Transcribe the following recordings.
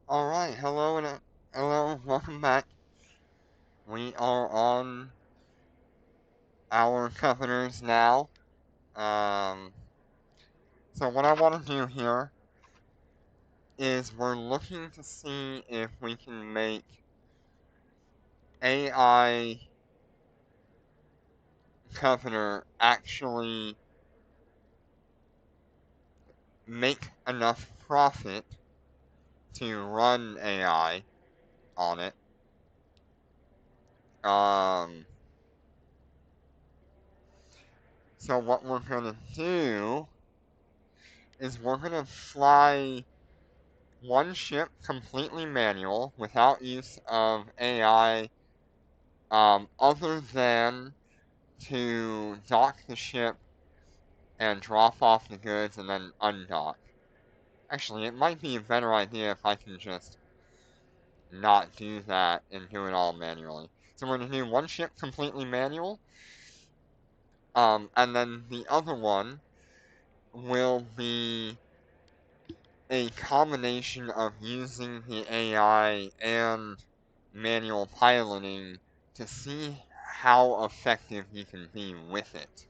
Alright, hello, welcome back. We are on our Covetors now. Um, so what I want to do here is we're looking to see if we can make AI Covetor actually make enough profit to run AI on it. Um, so what we're gonna do is we're gonna fly one ship completely manual without use of AI, other than to dock the ship and drop off the goods and then undock. Actually, it might be a better idea if I can just not do that and do it all manually. So we're going to do one ship completely manual, and then the other one will be a combination of using the AI and manual piloting to see how effective you can be with it.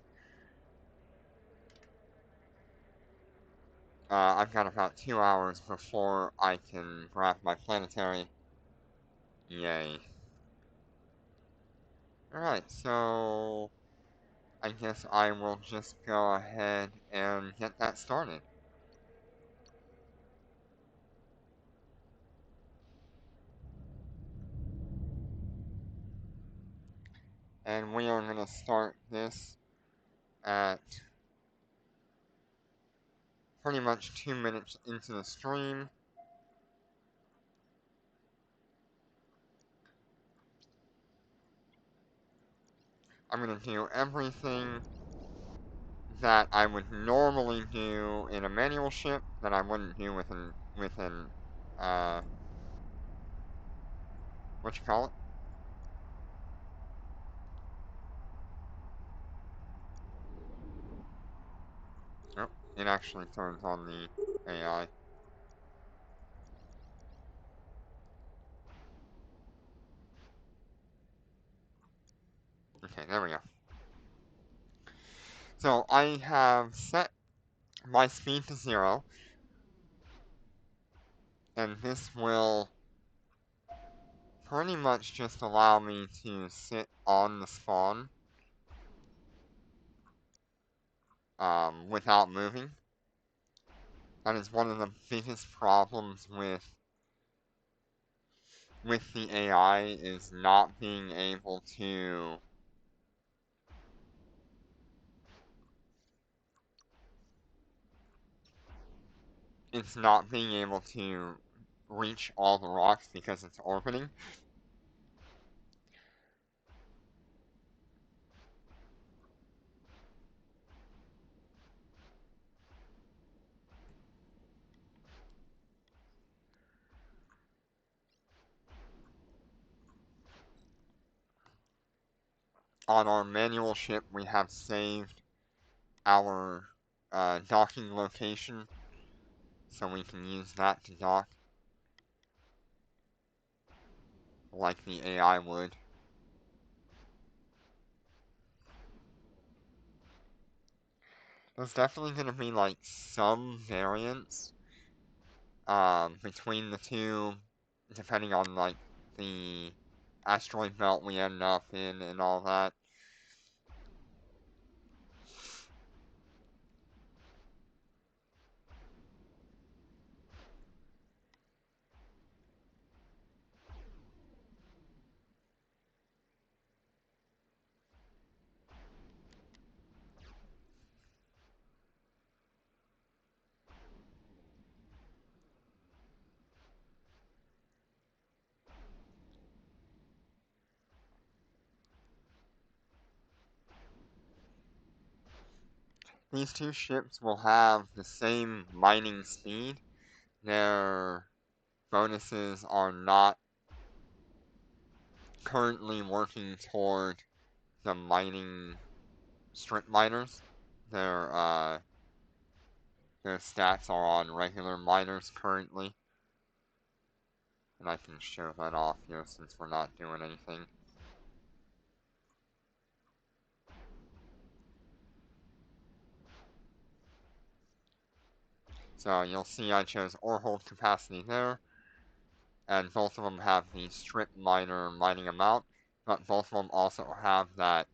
I've got about 2 hours before I can grab my planetary. Yay. Alright, so I guess I will just go ahead and get that started. And we are going to start this at pretty much 2 minutes into the stream. I'm going to do everything that I would normally do in a manual ship that I wouldn't do with an what you call it? Oh, it actually turns on the AI. Okay, there we go. So I have set my speed to 0, and this will pretty much just allow me to sit on the spawn without moving. That is one of the biggest problems with the AI, is not being able to reach all the rocks because it's orbiting. On our manual ship, we have saved our docking location, so we can use that to dock like the AI would. There's definitely going to be like some variance between the two, depending on like the asteroid belt we end up in and all that. These two ships will have the same mining speed. Their bonuses are not currently working toward the mining strip miners. Their their stats are on regular miners currently. And I can show that off here since we're not doing anything. So you'll see I chose ore hold capacity there, and both of them have the strip miner mining amount, but both of them also have that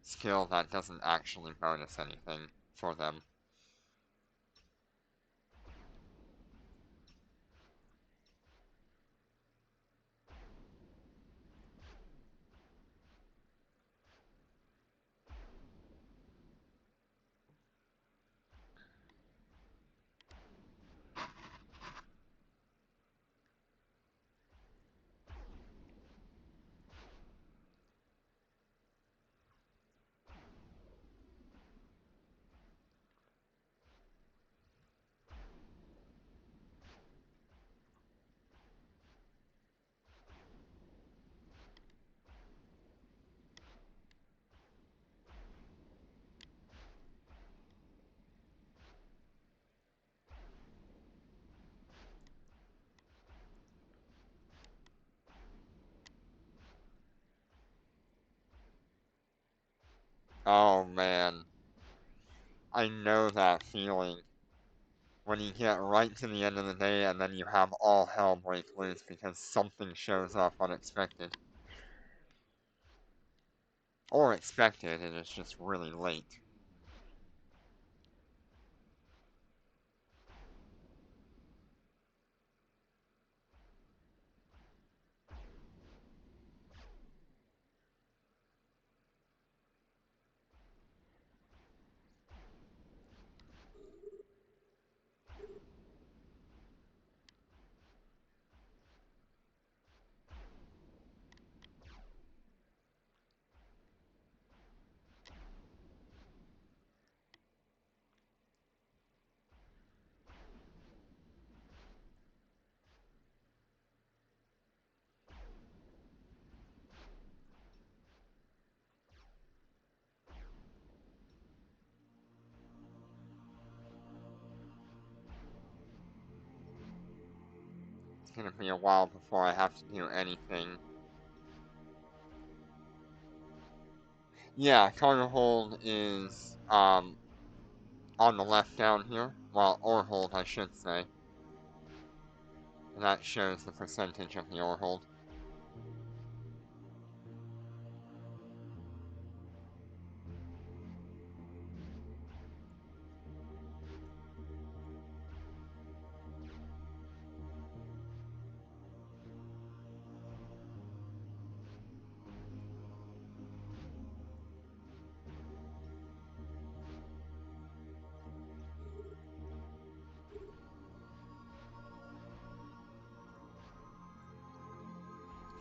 skill that doesn't actually bonus anything for them. Oh man, I know that feeling. When you get right to the end of the day and then you have all hell break loose because something shows up unexpected. Or expected and it's just really late. It's gonna be a while before I have to do anything. Yeah, cargo hold is on the left down here. Well, ore hold I should say. And that shows the percentage of the ore hold.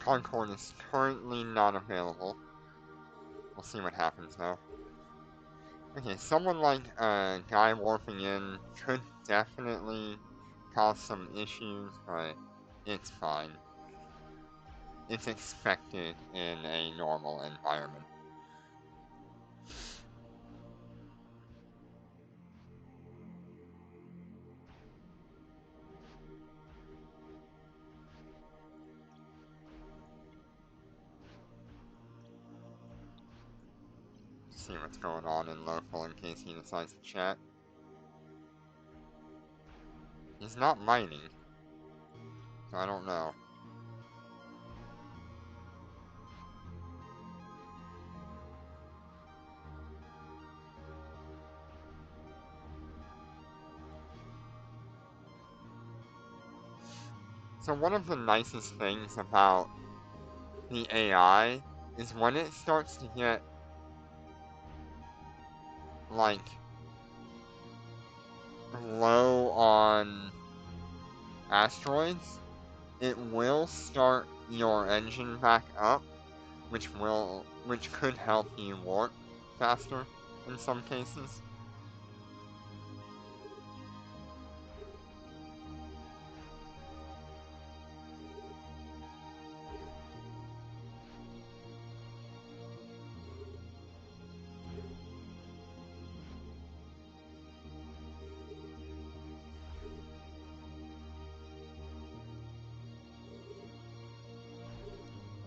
Concord is currently not available. We'll see what happens though. Okay, someone like a guy warping in could definitely cause some issues, but it's fine. It's expected in a normal environment. See what's going on in local in case he decides to chat. He's not mining, so I don't know. So one of the nicest things about the AI is when it starts to get like low on asteroids, it will start your engine back up, which could help you warp faster in some cases.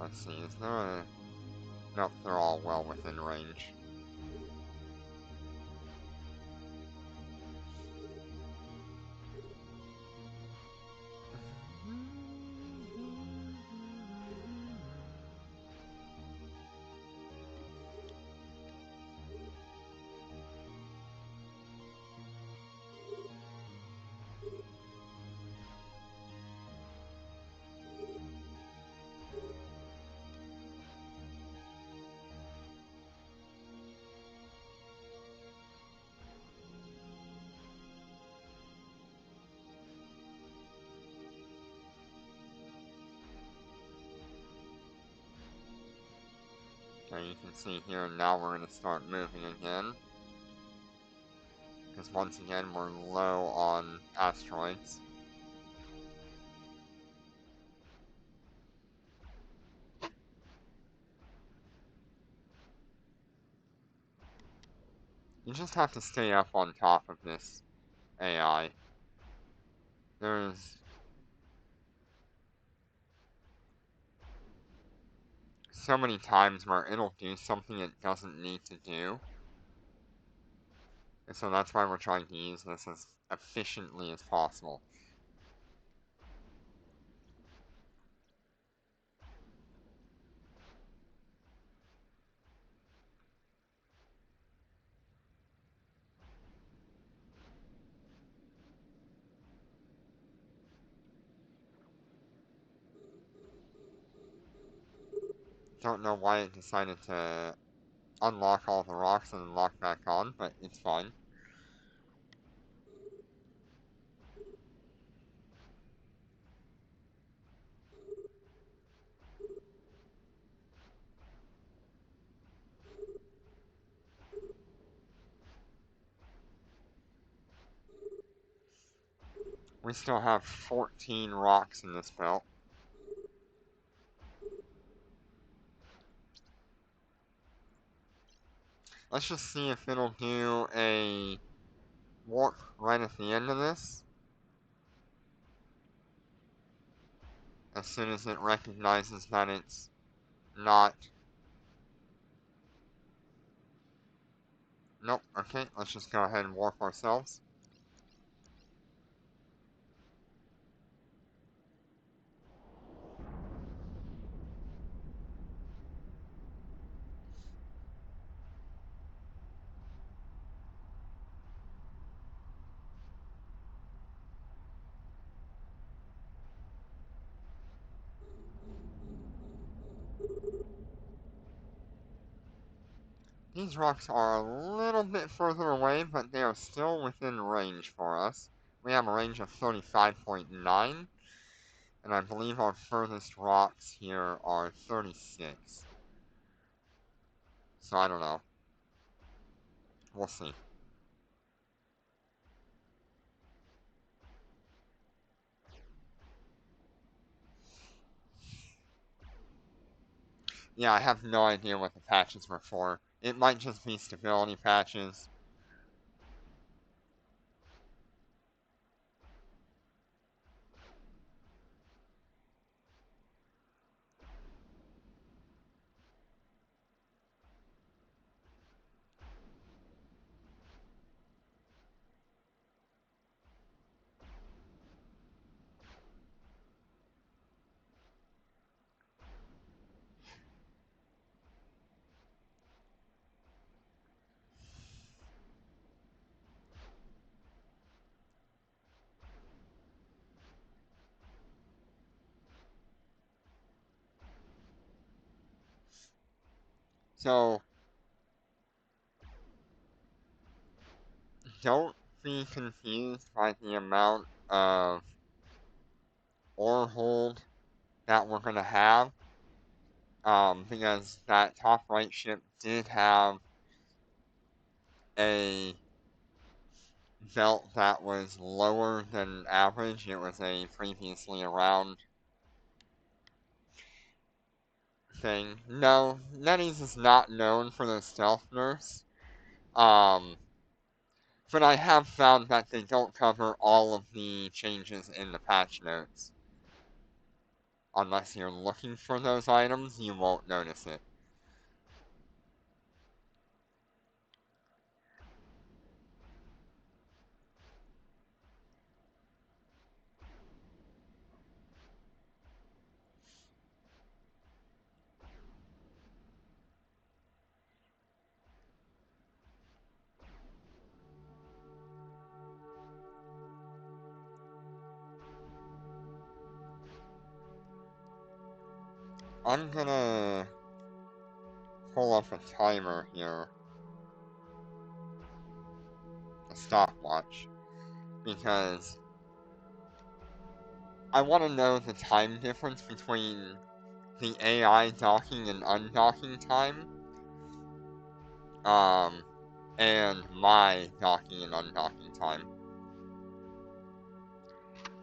Let's see, is there a... Nope, they're all well within range. Okay, you can see here now we're going to start moving again. Because once again we're low on asteroids. You just have to stay up on top of this AI. There's so many times where it'll do something it doesn't need to do. And so that's why we're trying to use this as efficiently as possible. Don't know why it decided to unlock all the rocks and then lock back on, but it's fine. We still have 14 rocks in this belt. Let's just see if it'll do a warp right at the end of this. As soon as it recognizes that it's not... Nope, okay, let's just go ahead and warp ourselves. These rocks are a little bit further away, but they are still within range for us. We have a range of 35.9, and I believe our furthest rocks here are 36. So I don't know. We'll see. Yeah, I have no idea what the patches were for. It might just be stability patches. So, don't be confused by the amount of ore hold that we're going to have. Because that top right ship did have a belt that was lower than average. It was a previously around thing. No, NetEase is not known for their stealth nerfs. Um, but I have found that they don't cover all of the changes in the patch notes. unless you're looking for those items, you won't notice it. I'm gonna pull up a timer here, a stopwatch, because I want to know the time difference between the AI docking and undocking time, and my docking and undocking time.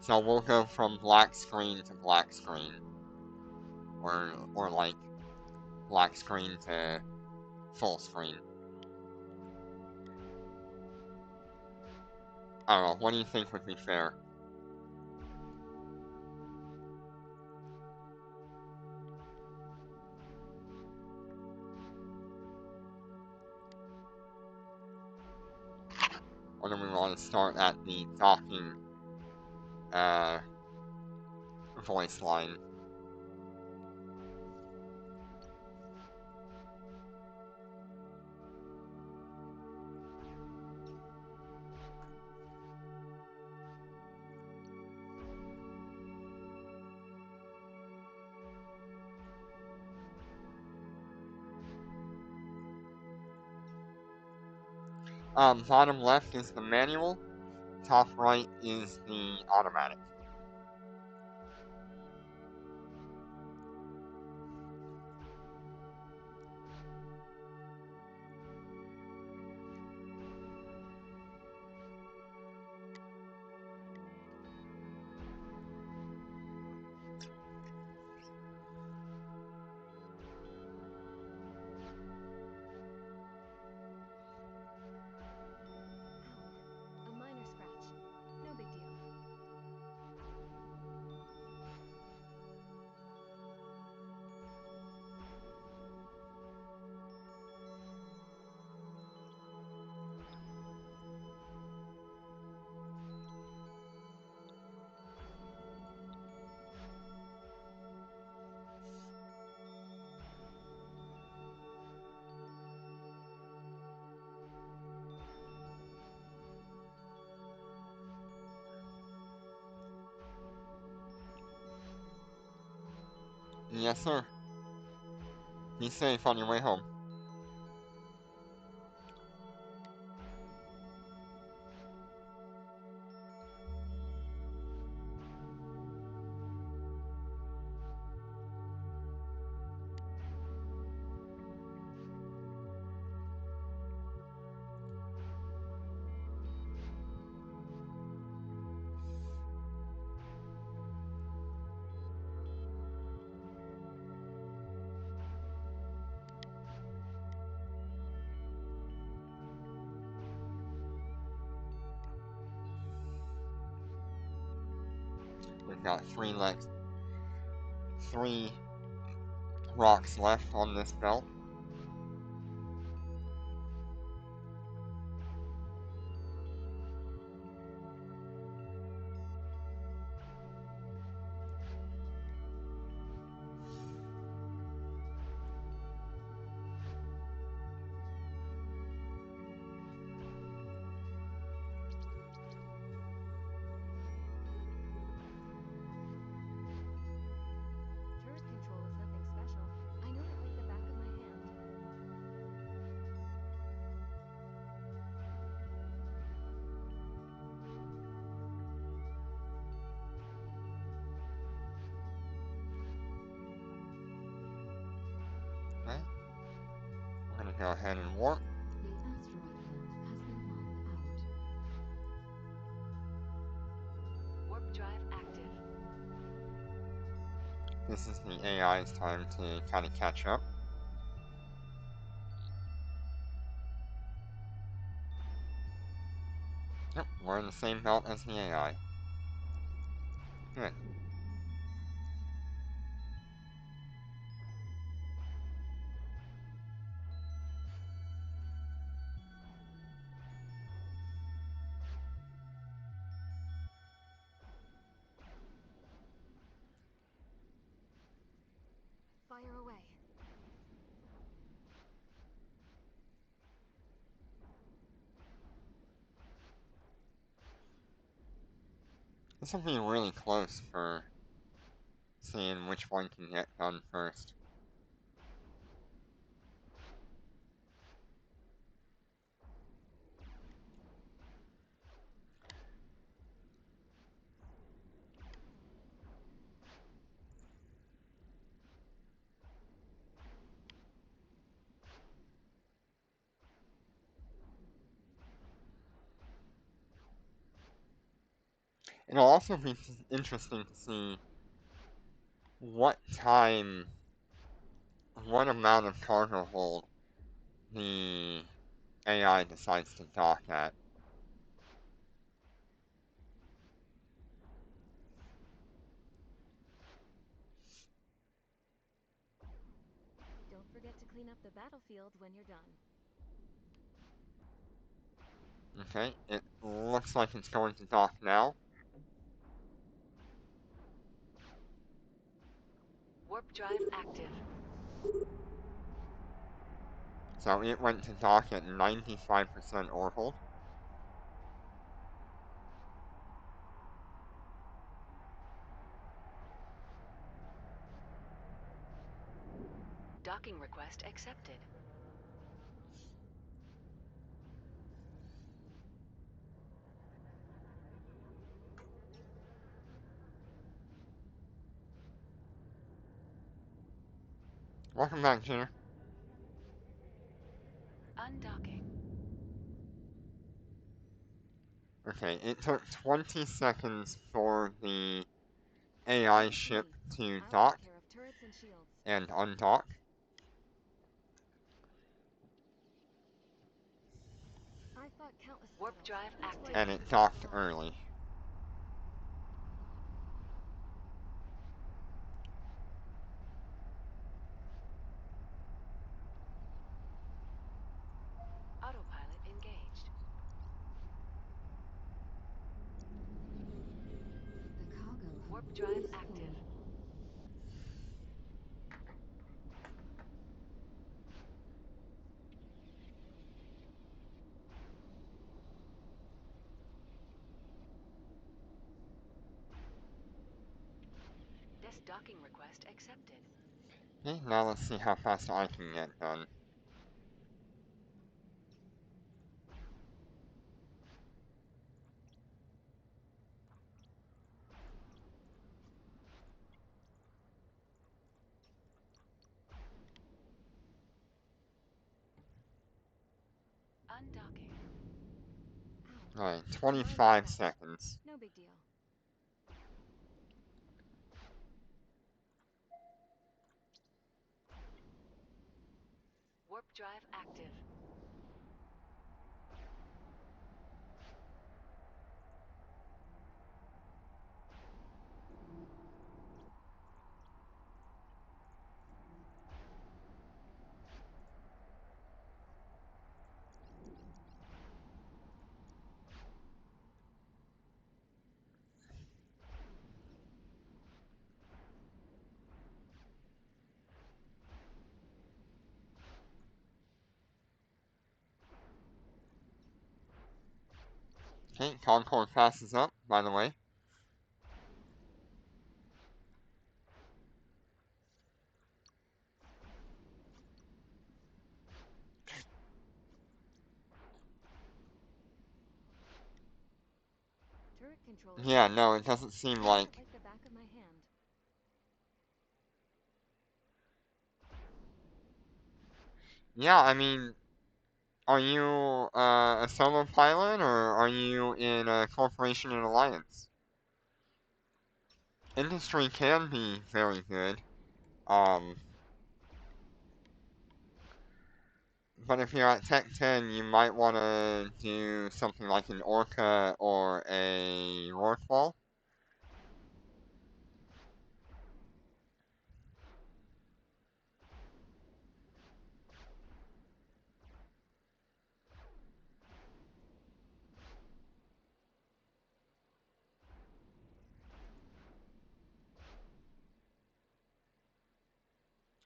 So we'll go from black screen to black screen, or like black screen to full screen. I don't know. What do you think would be fair? Or do we want to start at the docking voice line? Bottom left is the manual, top right is the automatic. A minor scratch. No big deal. Yes, sir. Be safe on your way home. We've got three rocks left on this belt. Turret control is nothing special. I know it like the back of my hand. Okay. We're gonna go ahead and warp. The asteroid belt has been run out. Warp drive active. This is the AI's time to kind of catch up. Yep, we're in the same belt as the AI. Good. far away. This will be really close for seeing which one can get done first. It'll also be interesting to see what time, what amount of cargo hold the AI decides to dock at. Don't forget to clean up the battlefield when you're done. Okay, it looks like it's going to dock now. Warp drive active. So it went to dock at 95% ore hold. Docking request accepted. Welcome back, Jenner. Undocking. Okay, it took 20 seconds for the AI Leave it to ship me. to I'll dock take care of turrets and shields. and undock. I fought countless Warp battles. drive Each one active. And took it a toll docked of life. early. Autopilot engaged. The cargo Warp hold drive is active. full. This docking request accepted. Okay, now let's see how fast I can get done. Undocking. Ow. Alright, My arm 25 snapped. seconds. No big deal. Warp drive active. Okay, Concord passes up, by the way. Turret control is Yeah, nothing no, it special. doesn't seem I know like... it like the back of my hand. Yeah, I mean, are you a solo pilot, or are you in a corporation and alliance? Industry can be very good. Um, but if you're at Tech 10, you might want to do something like an Orca or a Rorqual.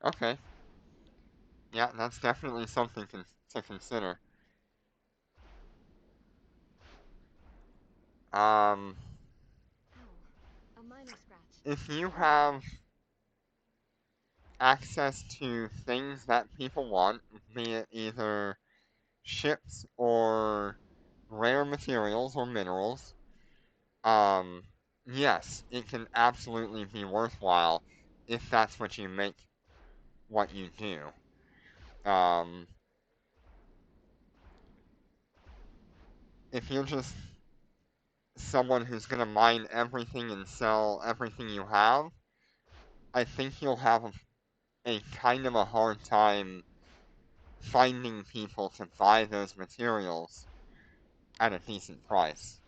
Okay. Yeah, that's definitely something to consider. Um, Ow. A minor scratch. if you It'll heal. have access to things that people want, be it either ships or rare materials or minerals, um, yes, it can absolutely be worthwhile if that's what you make what you do. Um, if you're just someone who's going to mine everything and sell everything you have, I think you'll have a kind of a hard time finding people to buy those materials at a decent price.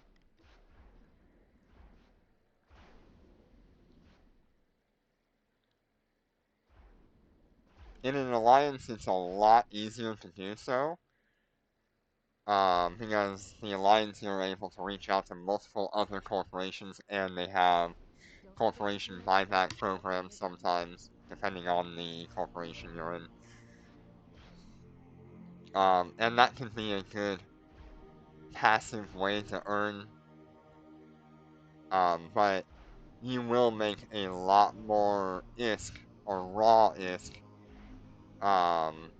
In an alliance, it's a lot easier to do so, because the alliance are able to reach out to multiple other corporations, and they have Don't forget to corporation clean up the buyback trash before programs you're done. sometimes, depending on the corporation you're in. And that can be a good passive way to earn, but you will make a lot more ISK or raw ISK, um,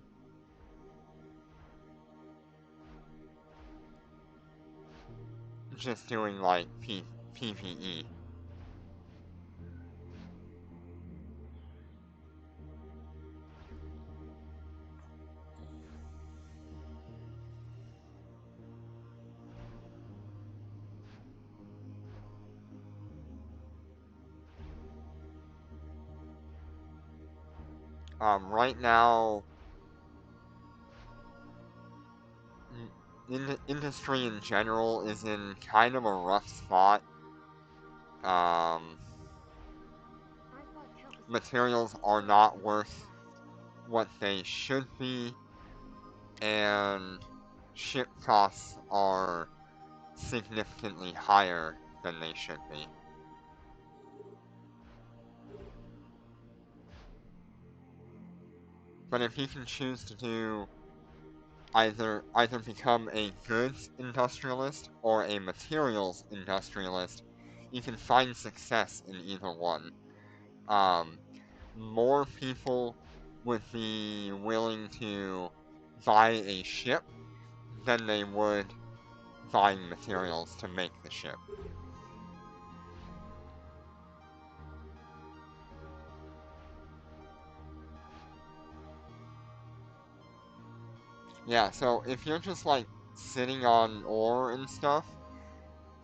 just doing like PvE. Right now, the industry in general is in kind of a rough spot. Um, I've fought countless battles. Materials Each are one has not been my worth last. what they should be, and ship costs are significantly higher than they should be. But if you can choose to do either become a goods industrialist or a materials industrialist, you can find success in either one. Um, More people would be willing to buy a ship than they would buying materials to make the ship. Yeah, so if you're just like sitting on ore and stuff,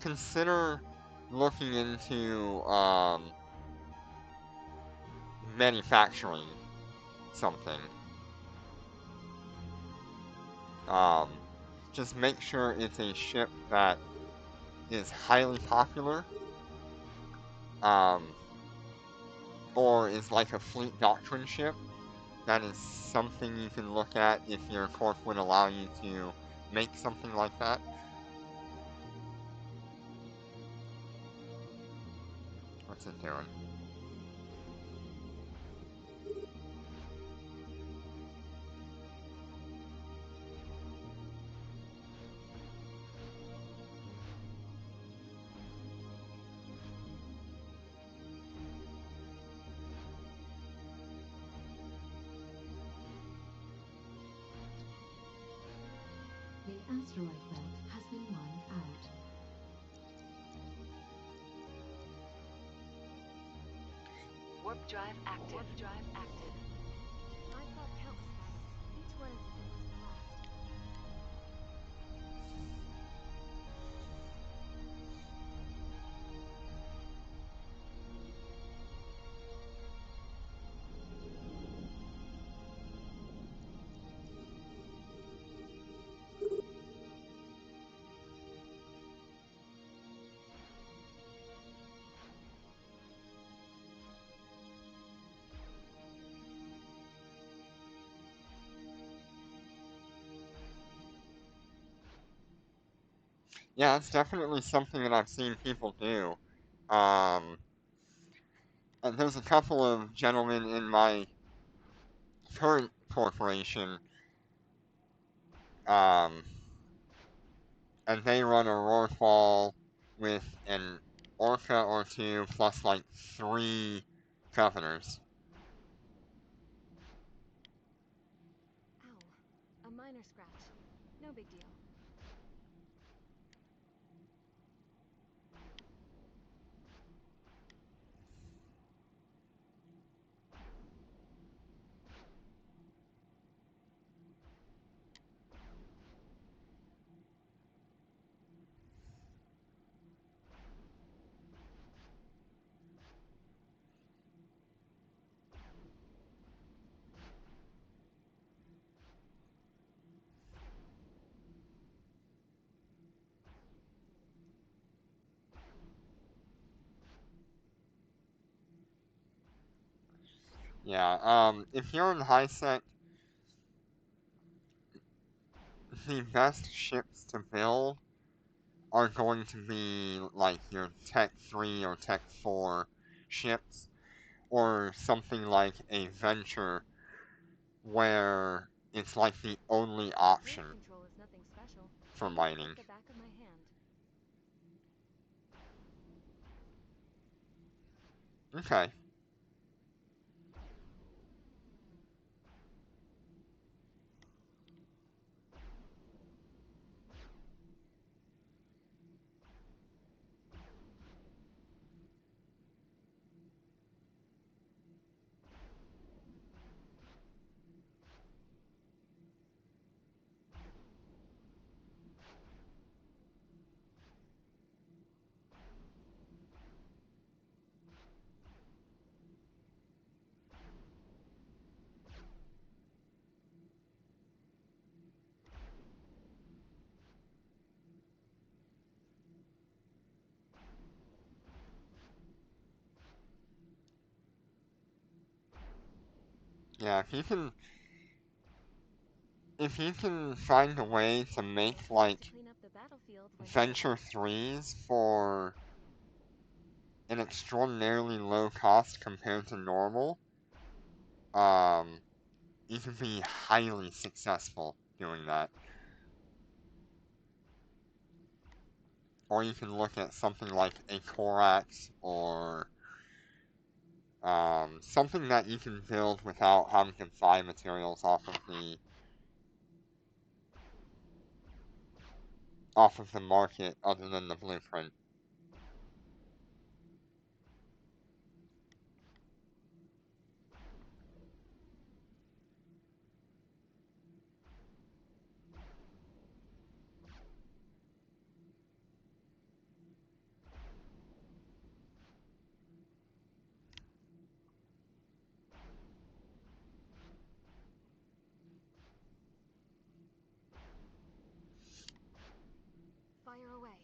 consider looking into manufacturing something. Um, just make sure it's a ship that is highly popular, um, or is like a fleet doctrine ship. That is something you can look at if your corp would allow you to make something like that. What's it doing? The asteroid belt has been mined out. Warp drive active. Warp drive active. I've fought countless battles. Each one as if it was the last. Yeah, it's definitely something that I've seen people do. Um, there's a couple of gentlemen in my current corporation, um, and they run a roll with an orca or two plus like 3 governors. Ow. A minor scratch. No big deal. Yeah, if you're in high sec, the best ships to build are going to be like your Tech 3 or Tech 4 ships, or something like a Venture where it's like the only option Turret control is nothing special. for I know it like mining. the back of my hand. Okay. Yeah, if you can find a way to make Guess I need to like clean up the battlefield when Venture 3s for an extraordinarily low cost compared to normal, um, you can be highly successful doing that. Or you can look at something like a Corax or something that you can build without having to buy materials off of the market other than the blueprint. fire away.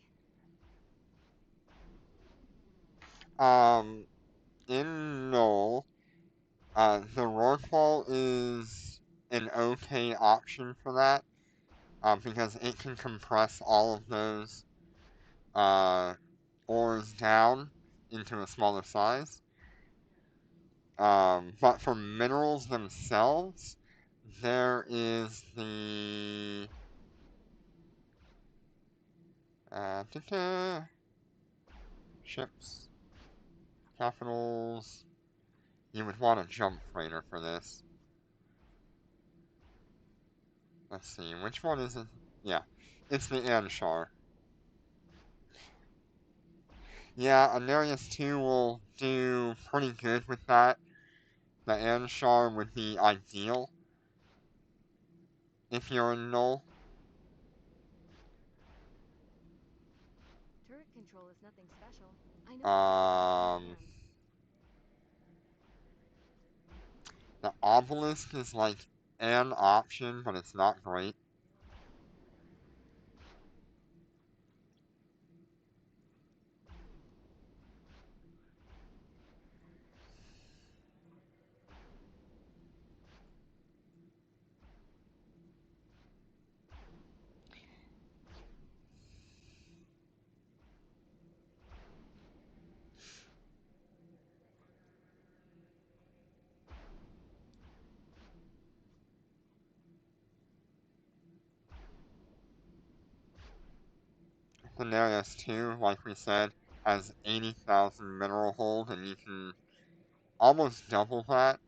Um, in Null, the Rorqual is an okay option for that, because it can compress all of those uh, ores down into a smaller size. But for minerals themselves, there is the ships, capitals. You would want a jump freighter for this. Let's see, which one is it? Yeah, it's the Anshar. Yeah, Anarius 2 will do pretty good with that. The Anshar would be ideal if you're in Null. Turret control is nothing special. I know it like the back of my Um, hand. the Obelisk is like an option, but it's not great. Daenerys 2, like we said, has 80,000 mineral hold, and you can almost double that.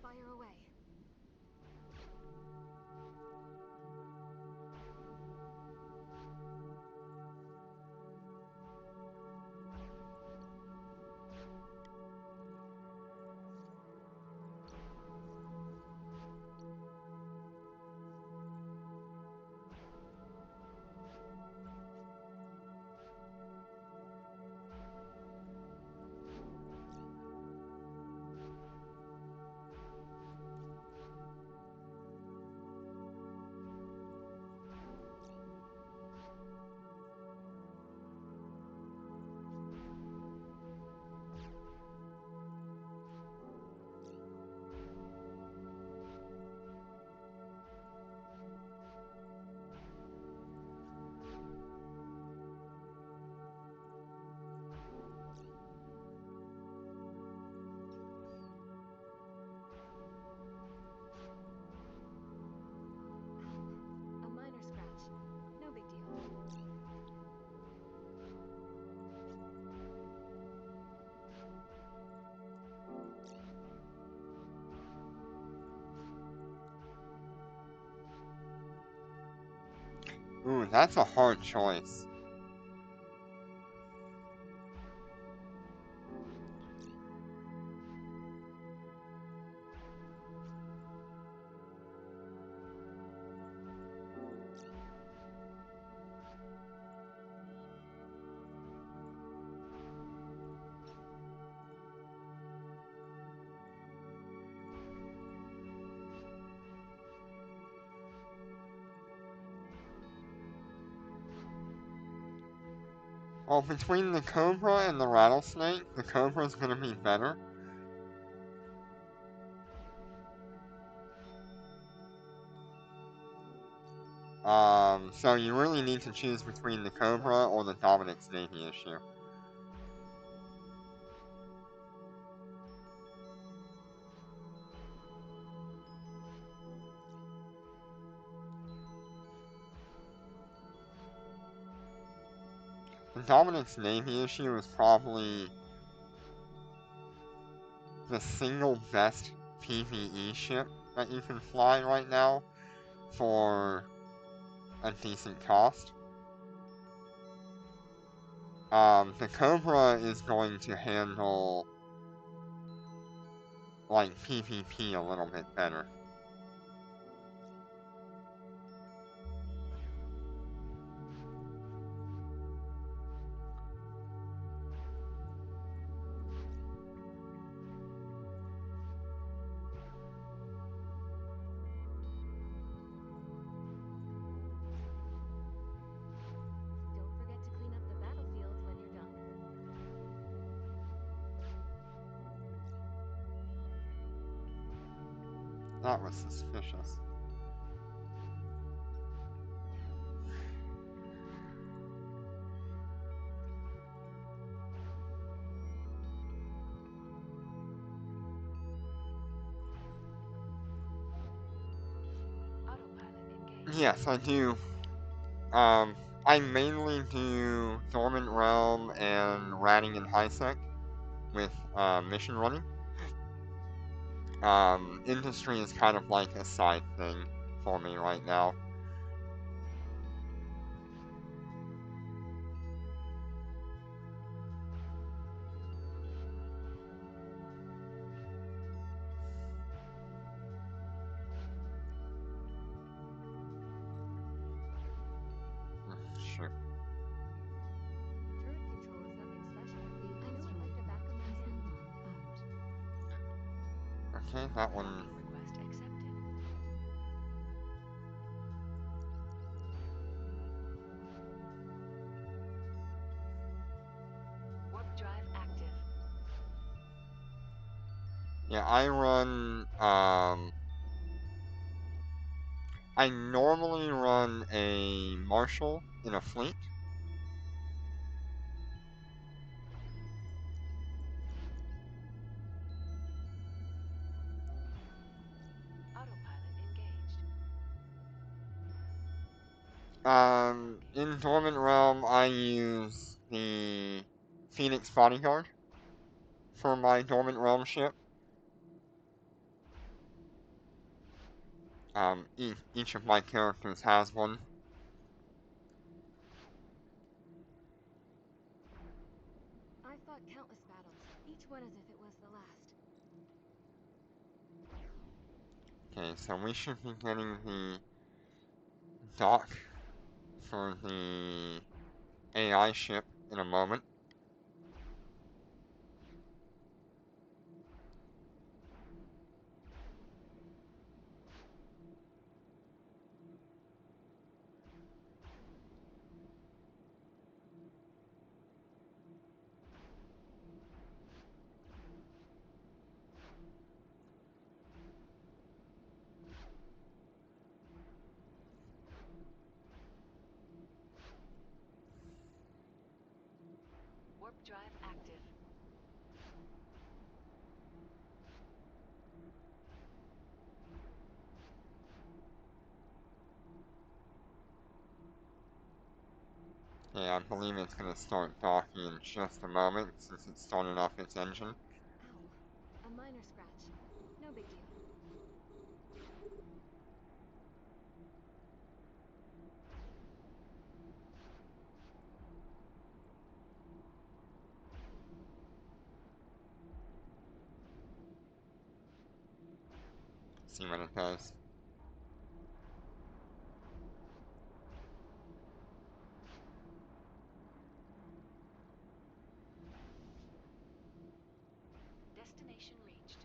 Fire away. A minor scratch. No big deal. Ooh, that's a hard choice. Well, between the Cobra and the Rattlesnake, the Cobra's gonna be better. So you really need to choose between the Cobra or the Dominic's Navy issue. The Dominic's Navy issue is probably the single best PvE ship that you can fly right now for a decent cost. The Cobra is going to handle like PvP a little bit better. Don't forget to clean up the battlefield when you're done. That was suspicious. Autopilot engaged. Yes, I do. Um, I mainly do Dormant Realm and Ratting and Highsec with mission running. Industry is kind of like a side thing for me right now. Sure. Turret control is nothing special. The I know it asteroid like the back belt of my has hand. been mined out. Okay, that one. Docking request accepted. Warp drive active. Yeah, I run. I normally run a Marshal in a fleet. In Dormant Realm, I use the Phoenix Bodyguard for my Dormant Realm ship. Each of my characters has one. I've fought countless battles, each one as if it was the last. Okay, so we should be getting the dock for the AI ship in a moment. Warp drive active. Okay, I believe it's going to start docking in just a moment since it's started off its engine. Ow. A minor scratch. No big deal. See what it does. Destination reached.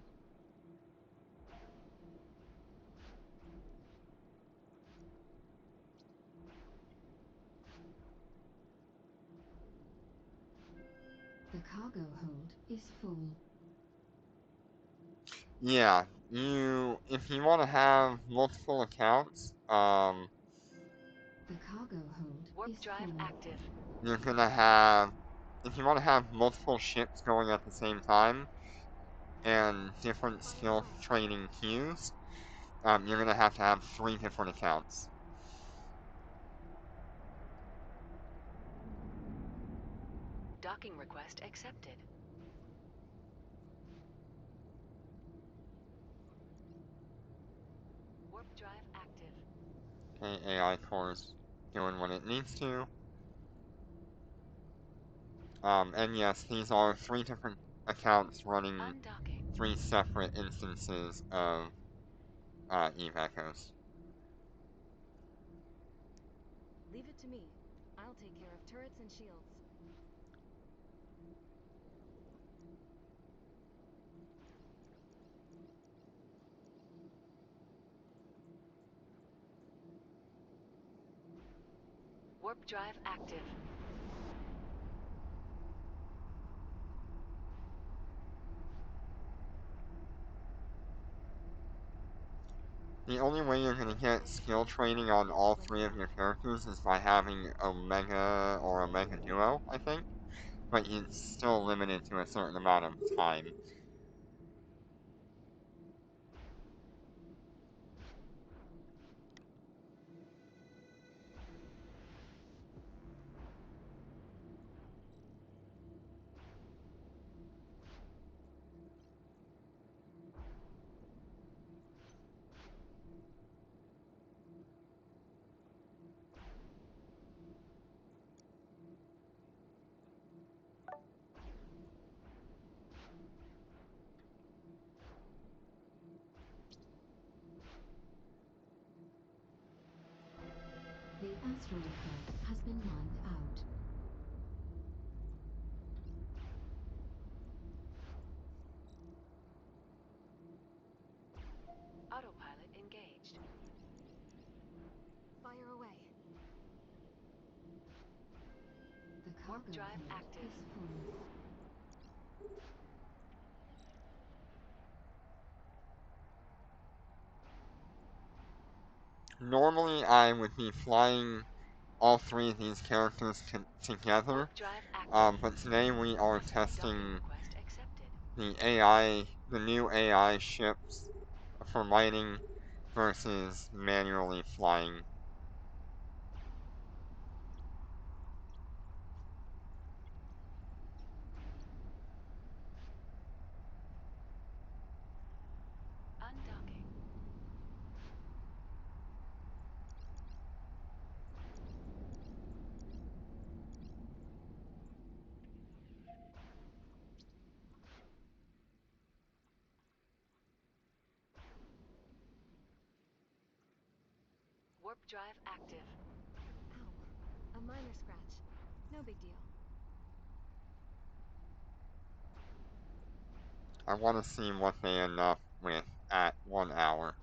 The cargo hold is full. Yeah, if you want to have multiple accounts, The cargo hold Warp is drive full. active. you're gonna have, if you want to have multiple ships going at the same time and different Fire skill away. training queues, you're gonna have to have 3 different accounts. Docking request accepted. Warp drive active. Okay, AI core's doing what it needs to. And yes, these are 3 different accounts running Undocking. 3 separate instances of Eve Echoes. Leave it to me. I'll take care of turrets and shields. Warp drive active. The only way you're gonna get skill training on all 3 of your characters is by having Omega or Omega Duo, I think. But it's still limited to a certain amount of time. The asteroid belt has been mined out. Autopilot engaged. Fire away. The Warp cargo drive hold active. is full. Normally, I would be flying all 3 of these characters together, Warp drive active. but today we are Docking testing request accepted. the new AI ships for mining versus manually flying. Warp drive active. Ow. A minor scratch. No big deal. I want to see what they end up with at 1 hour.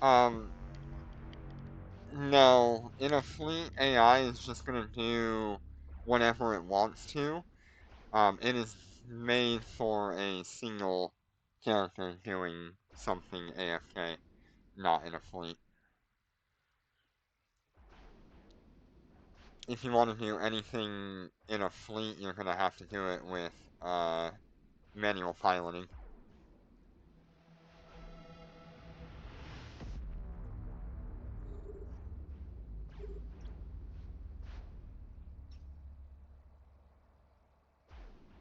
Um, no, in a fleet, AI is just gonna do whatever it wants to. It is made for a single character doing something AFK, not in a fleet. If you want to do anything in a fleet, you're gonna have to do it with manual piloting.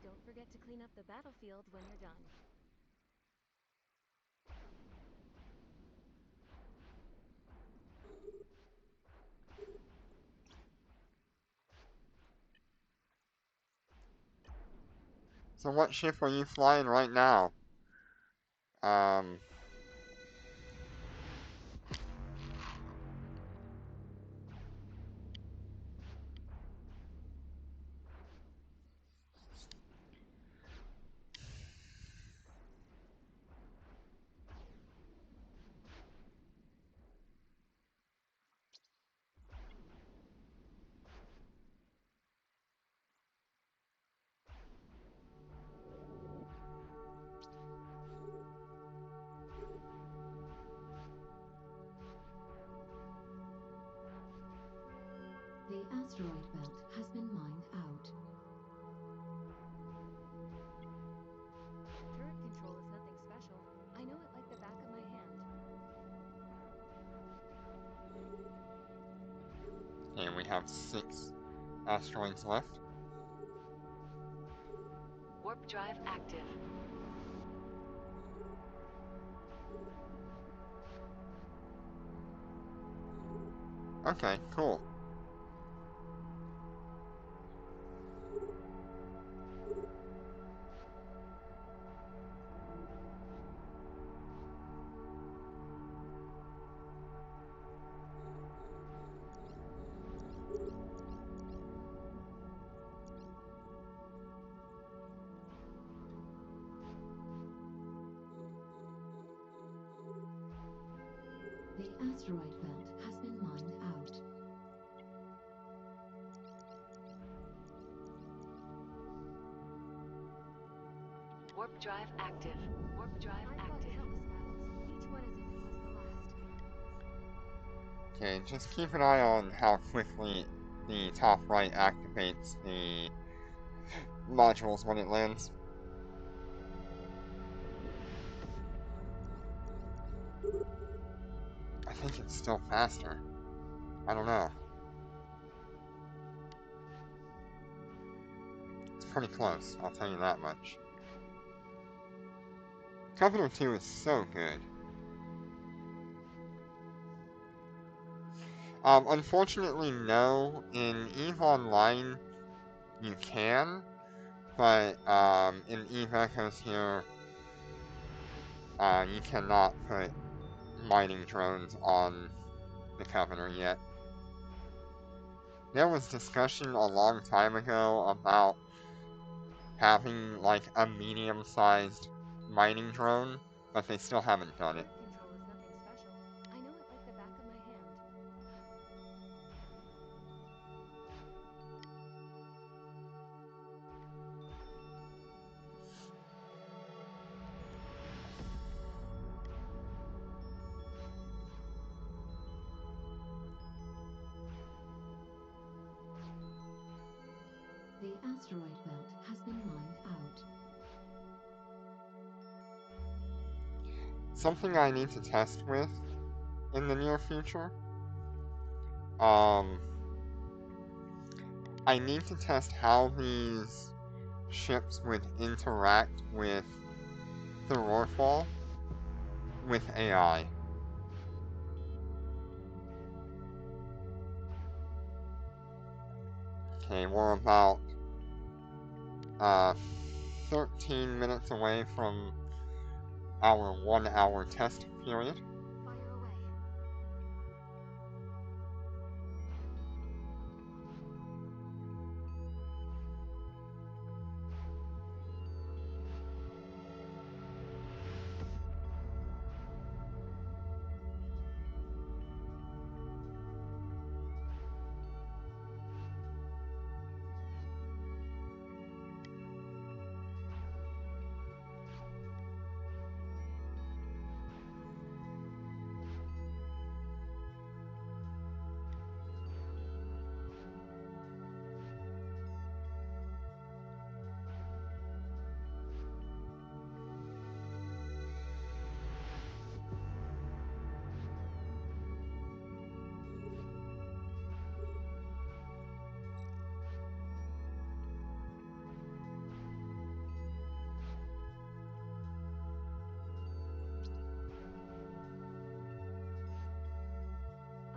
Don't forget to clean up the battlefield when you're done. So what ship are you flying right now? Um, The asteroid belt has been mined out. Turret control is nothing special. I know it like the back of my hand. and we have 6 asteroids left. Warp drive active. Okay, cool. The asteroid belt has been mined out. Warp drive active. Warp drive I fought active. countless battles, each one as if it was the last. Okay, just keep an eye on how quickly the top right activates the modules when it lands. I think it's still faster. I don't know. It's pretty close, I'll tell you that much. Covetor 2 is so good. Unfortunately, no. In EVE Online, you can, but in EVE Echoes here, you cannot put mining drones on the Covetor yet. There was discussion a long time ago about having like a medium-sized mining drone, but they still haven't done it. Turret control is nothing special. I know it like the back of my hand. The asteroid belt has been mined out. Something I need to test with in the near future. Um, I need to test how these ships would interact with the Roarfall with AI. Okay, we're about uh, 13 minutes away from our 1 hour test period. Fire away.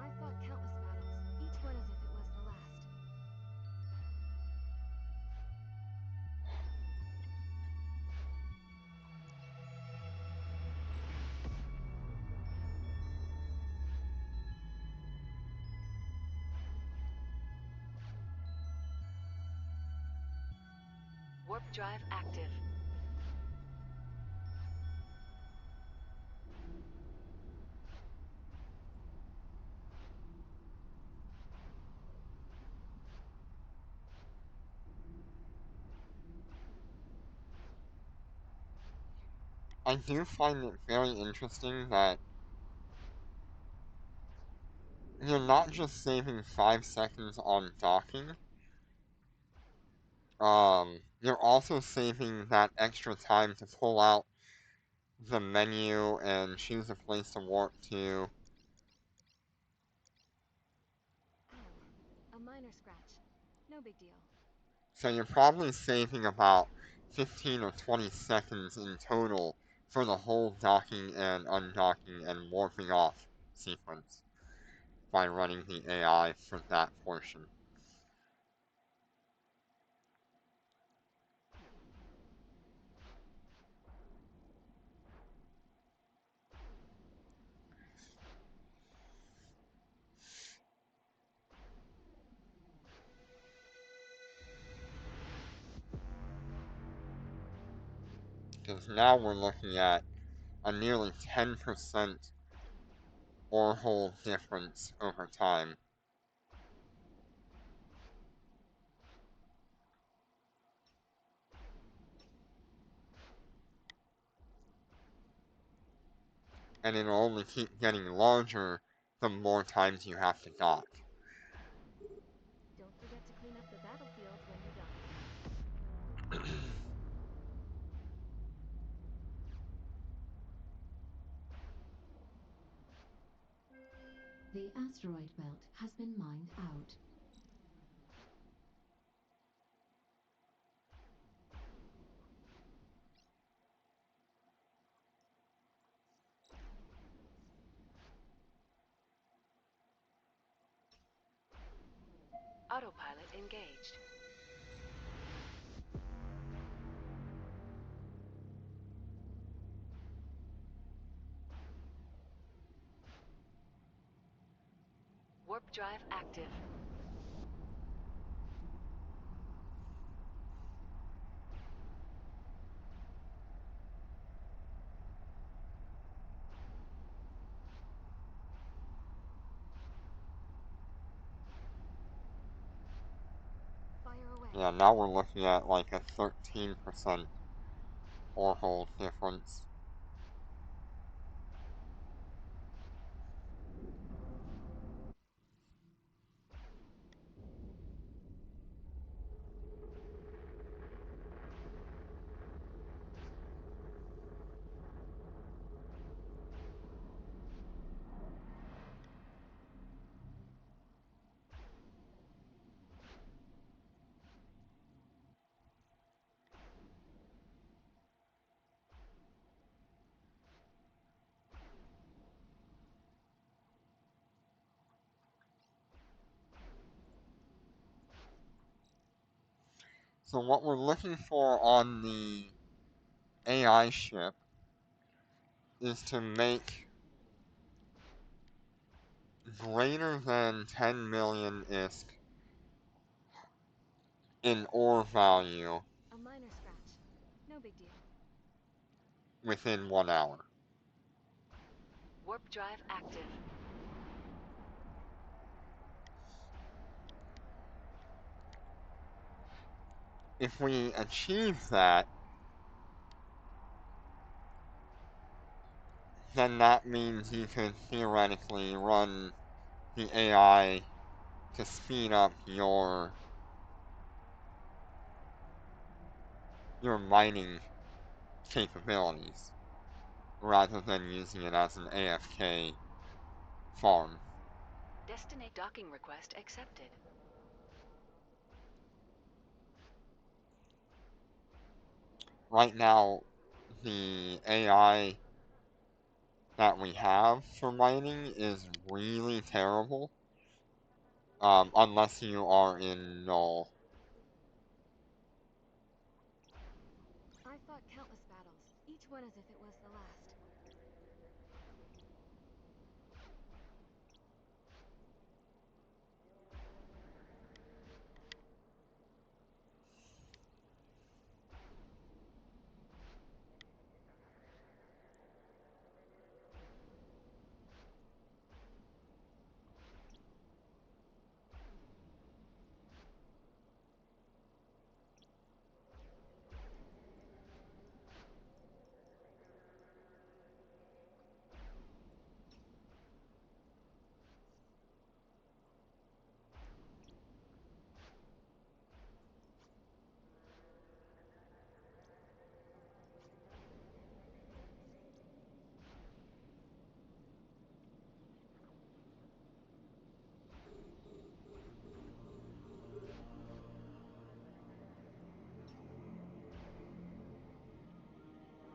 I've fought countless battles, each one as if it was the last. Warp drive active. I do find it very interesting that you're not just saving 5 seconds on docking, you're also saving that extra time to pull out the menu and choose a place to warp to. Ow. A minor scratch. No big deal. So you're probably saving about 15 or 20 seconds in total for the whole docking and undocking and warping off sequence by running the AI for that portion. Because now we're looking at a nearly 10% ore hole difference over time. And it'll only keep getting larger the more times you have to dock. Don't forget to clean up the battlefield when you're done. The asteroid belt has been mined out. Autopilot engaged. Warp drive active. Fire away. Yeah, now we're looking at like a 13% ore hole difference. So what we're looking for on the AI ship is to make greater than 10 million ISK in ore value A minor scratch. No big deal. within 1 hour. Warp drive active. If we achieve that, then that means you could theoretically run the AI to speed up your mining capabilities rather than using it as an AFK farm. Destinate docking request accepted. Right now, the AI that we have for mining is really terrible, unless you are in Null. I've fought countless battles, each one as if it was the last.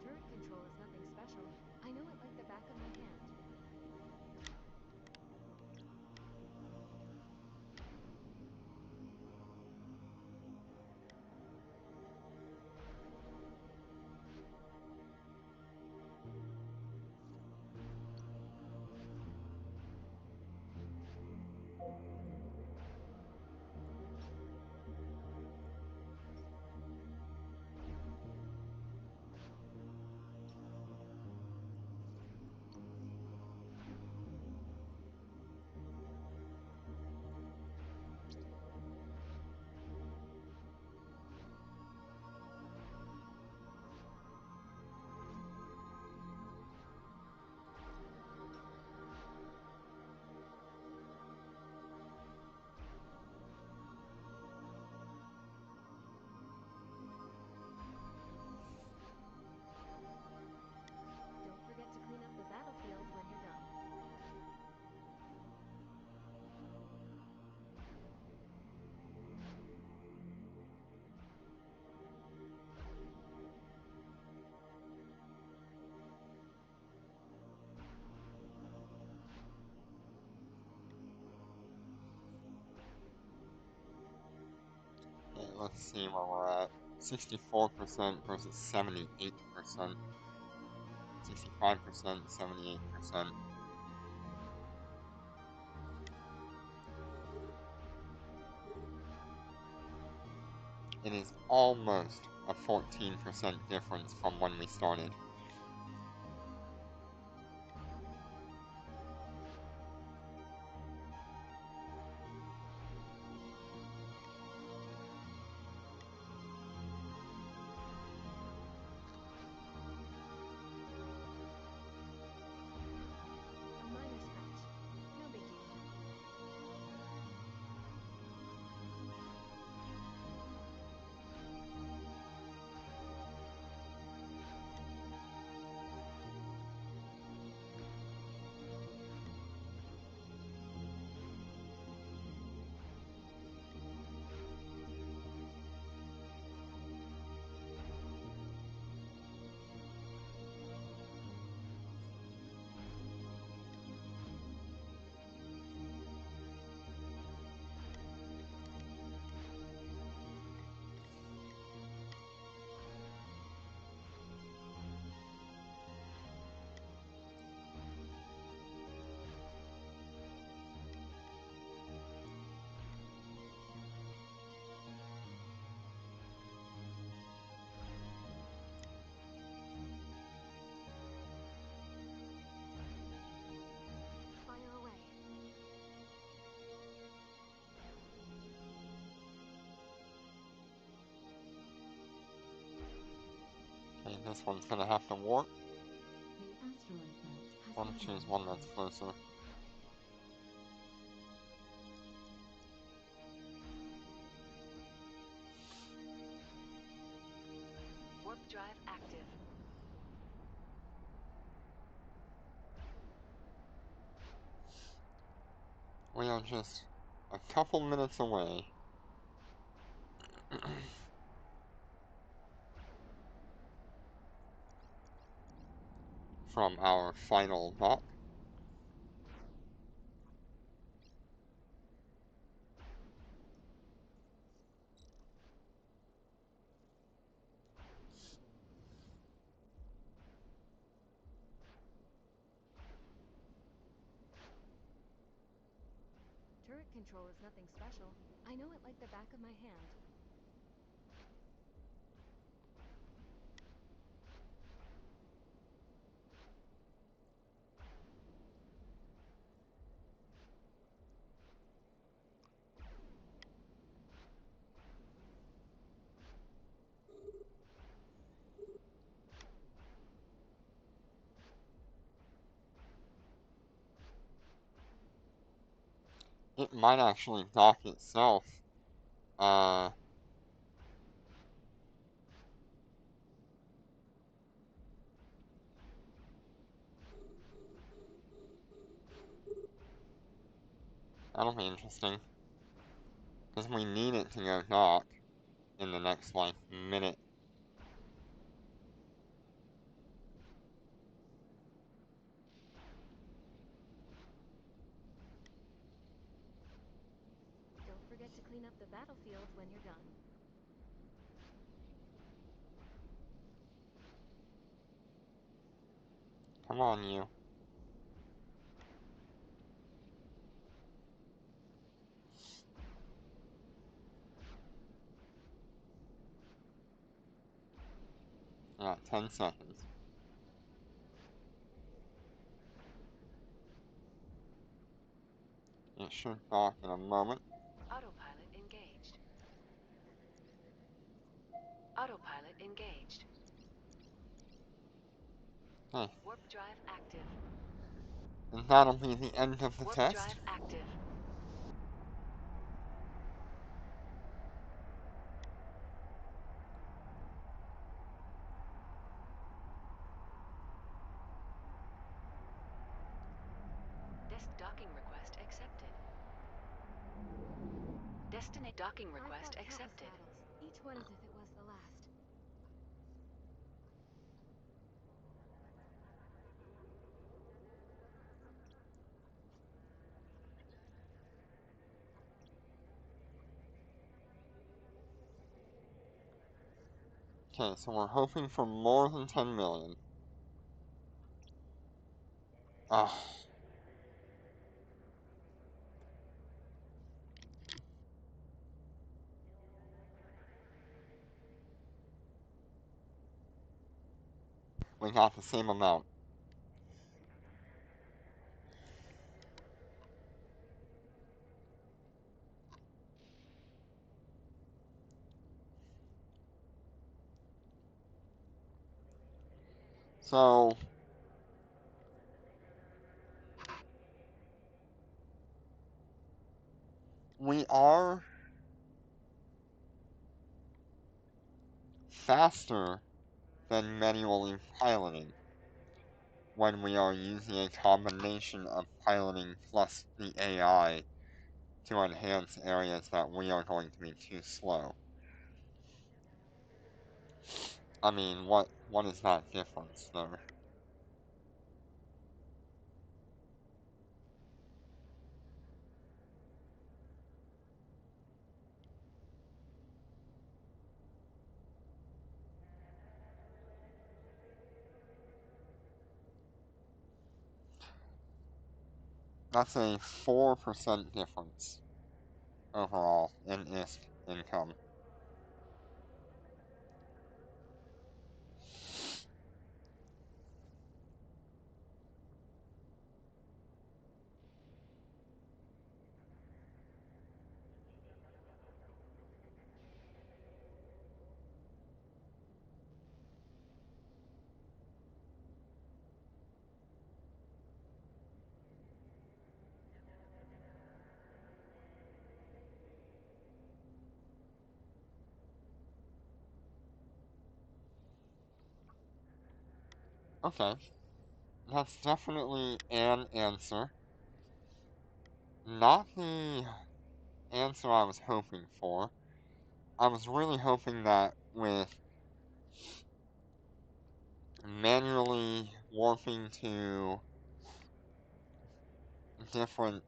Turret control is nothing special. I know it like the back of my hand. Don't forget to clean up the battlefield when you're done. Okay, let's see where we're at. 64% versus 78%. 65%, 78%. It is almost a 14% difference from when we started. A minor scratch. No big deal. This one's gonna have to warp. The asteroid belt has Want been to choose marked one that's out. closer. Warp drive active. We are just a couple minutes away from our final dock. Turret control is nothing special. I know it like the back of my hand. It might actually dock itself. That'll be interesting. Because we need it to go dock in the next, like, minute. Don't forget to clean up the battlefield when you're done. Come on, you. Yeah, 10 seconds. It should dock in a moment. Autopilot engaged. Autopilot engaged. Okay, Warp drive active. and that'll be the end of the Warp test. drive active. Docking request accepted. Destinate docking I've request fought countless accepted. battles, each one as if it was the last. Okay, so we're hoping for more than 10 million. Ah, we got the same amount. So, we are faster than manually piloting when we are using a combination of piloting plus the AI to enhance areas that we are going to be too slow. I mean, what is that difference there? That's a 4% difference overall in ISK income. Okay, that's definitely an answer. Not the answer I was hoping for. I was really hoping that with manually warping to different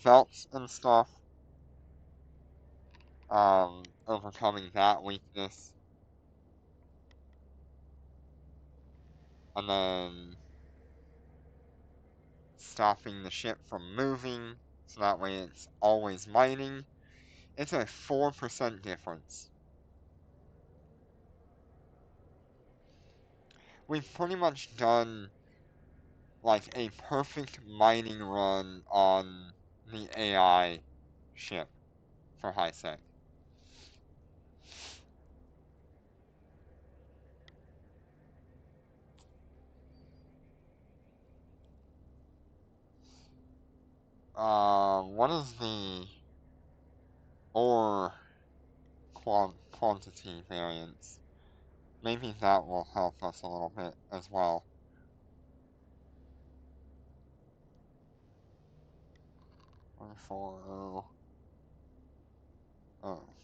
belts and stuff, overcoming that weakness, and then stopping the ship from moving, so that way it's always mining. It's a 4% difference. We've pretty much done like a perfect mining run on the AI ship for high sec. What is the ore quantity variance? Maybe that will help us a little bit as well. 340,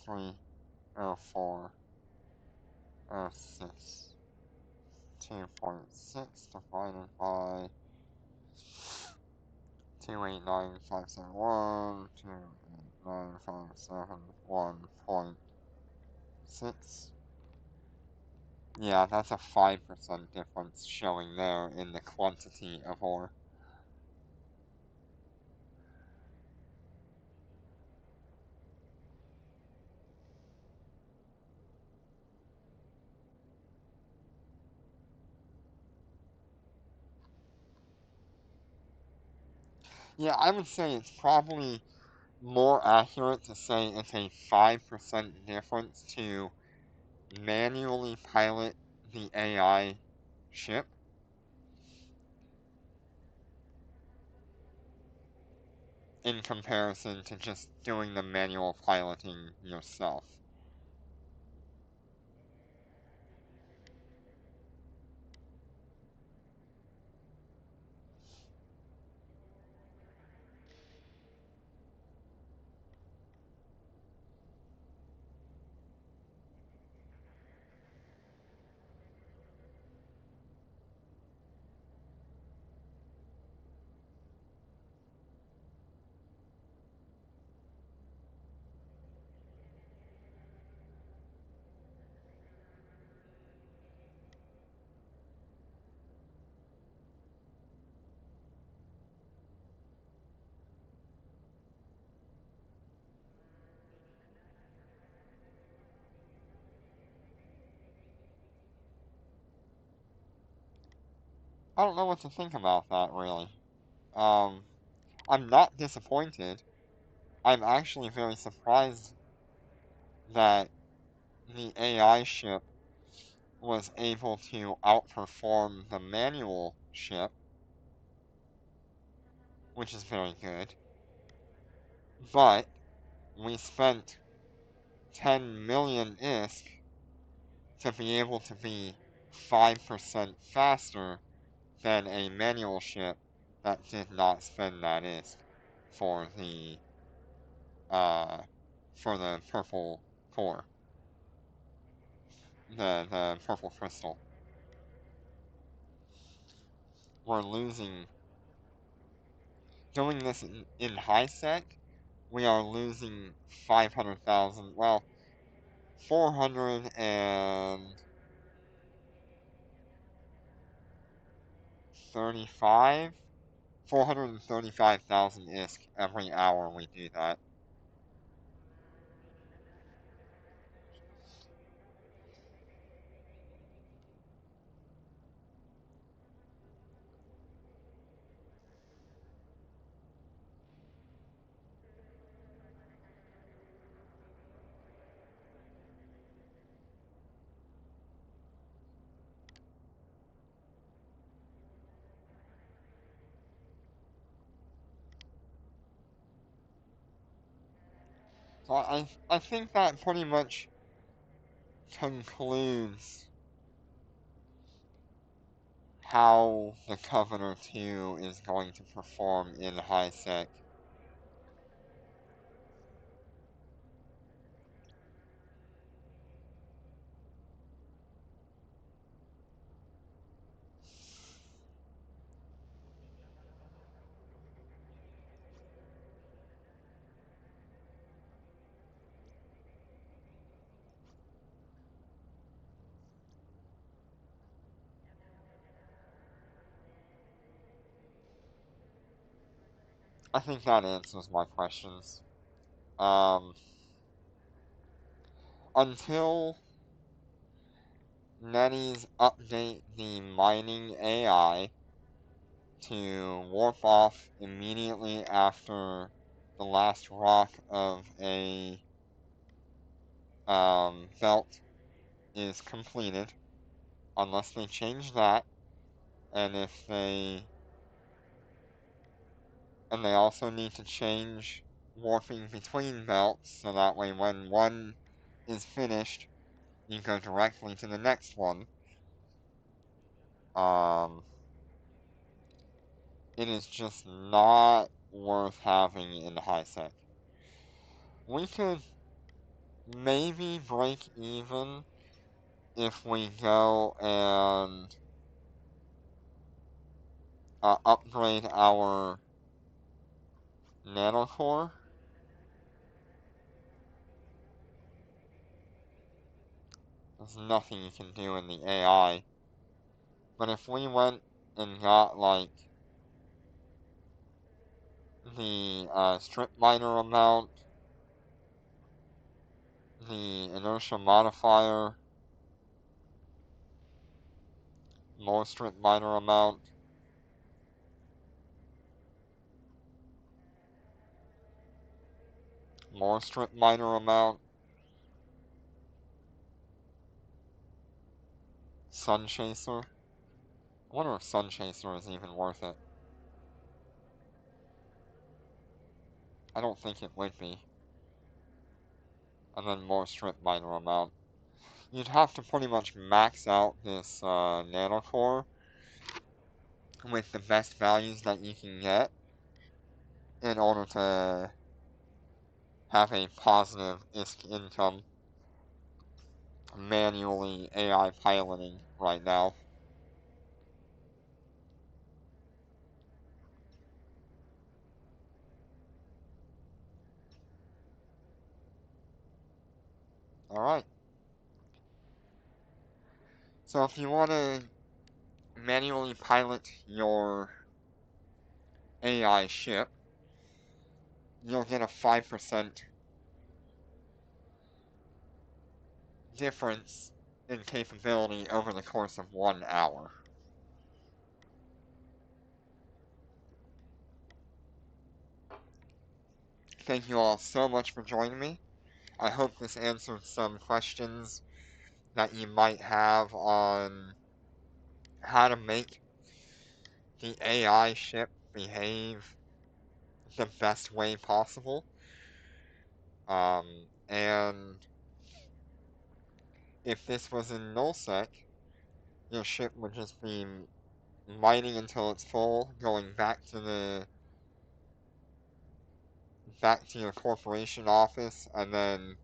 304, 06, 2.6 divided by 289,571, 289,571.6. Yeah, that's a 5% difference showing there in the quantity of ore. Yeah, I would say it's probably more accurate to say it's a 5% difference to manually pilot the AI ship in comparison to just doing the manual piloting yourself. I don't know what to think about that, really. Um, I'm not disappointed. I'm actually very surprised that the AI ship was able to outperform the manual ship, which is very good. But we spent 10 million ISK to be able to be 5% faster than a manual ship that did not spend that ISK for the uh, for the purple core, the purple crystal. We're losing doing this in high sec. We are losing 500,000. Well, 435, 435,000 ISK every hour we do that. So I think that pretty much concludes how the Covetor 2 is going to perform in high sec. I think that answers my questions. Um, until NetEase update the mining AI to warp off immediately after the last rock of a belt is completed, unless they change that, and if they and they also need to change warping between belts so that way when one is finished, you go directly to the next one. Um, it is just not worth having in high sec. We could maybe break even if we go and upgrade our nanocore. There's nothing you can do in the AI. But if we went and got like the strip miner amount, the inertia modifier, more strip miner amount, more strip miner amount, sun chaser. I wonder if sun chaser is even worth it. I don't think it would be. And then more strip miner amount. You'd have to pretty much max out this nanocore with the best values that you can get in order to have a positive ISK income manually AI piloting right now. Alright, so if you want to manually pilot your AI ship, you'll get a 5% difference in capability over the course of 1 hour. Thank you all so much for joining me. I hope this answered some questions that you might have on how to make the AI ship behave the best way possible. And if this was in nullsec, your ship would just be mining until it's full, going back to your corporation office, and then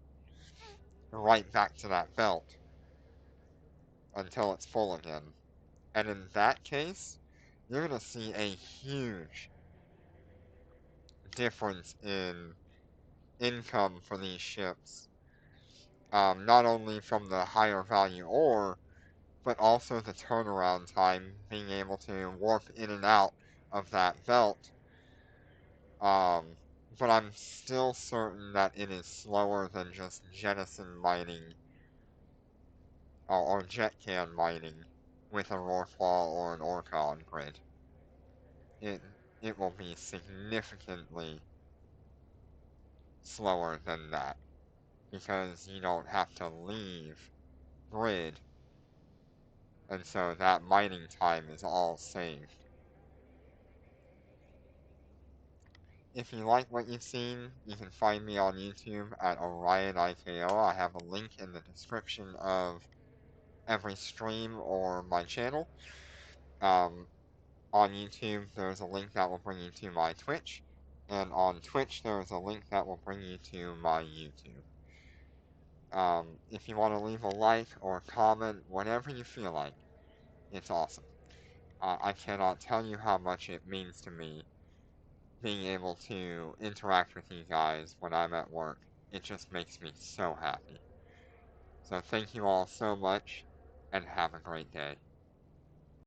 right back to that belt until it's full again. And in that case, you're gonna see a huge difference in income for these ships. Not only from the higher value ore, but also the turnaround time, being able to warp in and out of that belt. But I'm still certain that it is slower than just jettison mining or jet can mining with a Rorqual or an Orcon grid. It it will be significantly slower than that because you don't have to leave grid, and so that mining time is all saved. If you like what you've seen, you can find me on YouTube at OrionIKO. I have a link in the description of every stream or my channel. Um, on YouTube, there's a link that will bring you to my Twitch, and on Twitch, there's a link that will bring you to my YouTube. If you want to leave a like or a comment, whatever you feel like, it's awesome. I cannot tell you how much it means to me being able to interact with you guys when I'm at work. It just makes me so happy. So thank you all so much, and have a great day.